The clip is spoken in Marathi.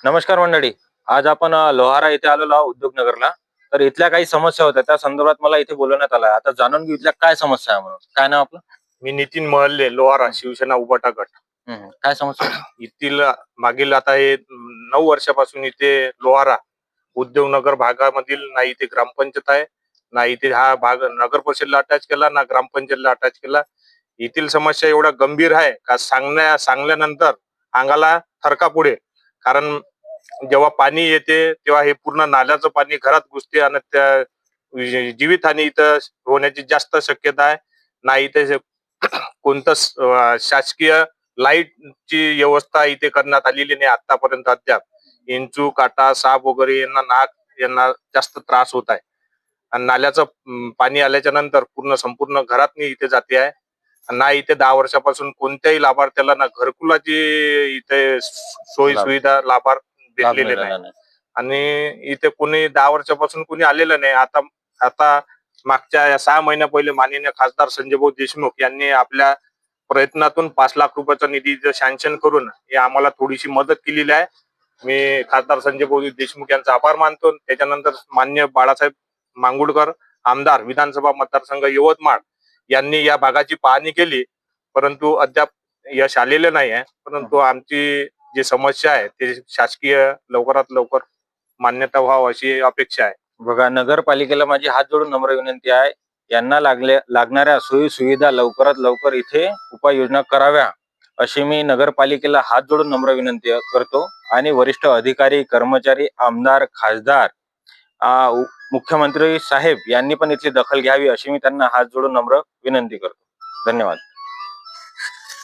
नमस्कार मंडळी. आज आपण लोहारा इथे आलेलो आहोत उद्योगनगरला. तर इथल्या काही समस्या होत्या, त्या संदर्भात मला इथे बोलवण्यात आलं. आता जाणून घेऊ इथल्या काय समस्या आहे म्हणून. काय नाव आपलं? मी नितीन महल्ले, लोहारा, शिवसेना उबाटा गट. काय समस्या आहे? येथील मागील आता हे 9 वर्षापासून इथे लोहारा उद्योगनगर भागामधील ना इथे ग्रामपंचायत आहे, ना इथे हा भाग नगर परिषदला अटॅच केला, ना ग्रामपंचायतला अटॅच केला. येथील समस्या एवढ्या गंभीर आहे का सांगल्यानंतर अंगाला थरका पुढे. कारण जेव्हा पाणी येते तेव्हा हे पूर्ण नाल्याचं पाणी घरात घुसते आणि त्या जीवितहानी इथं होण्याची जास्त शक्यता आहे. ना इथे कोणतं शासकीय लाईटची व्यवस्था इथे करण्यात आलेली नाही आतापर्यंत अद्याप. इंचू काटा साप वगैरे यांना जास्त त्रास होत आहे. आणि नाल्याचं पाणी आल्याच्या नंतर संपूर्ण घरात इथे जाते आहे. ना इथे 10 वर्षापासून कोणत्याही लाभार्थ्याला ना घरकुलाची इथे सोयी सुविधा लाभार्थ भेटलेले नाही. आणि इथे कोणी 10 वर्षापासून कोणी आलेलं नाही. आता मागच्या 6 महिन्या पहिले माननीय खासदार संजयभाऊ देशमुख यांनी आपल्या प्रयत्नातून 5 लाख रुपयाचा निधी सँक्शन करून हे आम्हाला थोडीशी मदत केलेली आहे. मी खासदार संजयभाऊ देशमुख यांचा आभार मानतो. त्याच्यानंतर मान्य बाळासाहेब मांगुळकर आमदार विधानसभा मतदारसंघ यवतमाळ यांनी या भागाची पाहणी केली, परंतु अद्याप यश आलेलं नाही आहे. परंतु आमची जी समस्या आहे ते शासकीय लवकरात लवकर मान्यता व्हावं अशी अपेक्षा आहे. बघा, नगरपालिकेला माझी हात जोडून नम्र विनंती आहे, यांना लागणाऱ्या सोयी सुविधा लवकरात लवकर इथे उपाययोजना कराव्या अशी मी नगरपालिकेला हात जोडून नम्र विनंती करतो. आणि वरिष्ठ अधिकारी, कर्मचारी, आमदार, खासदार, मुख्यमंत्री साहेब यांनी पण इथली दखल घ्यावी अशी मी त्यांना हात जोडून नम्र विनंती करतो. धन्यवाद.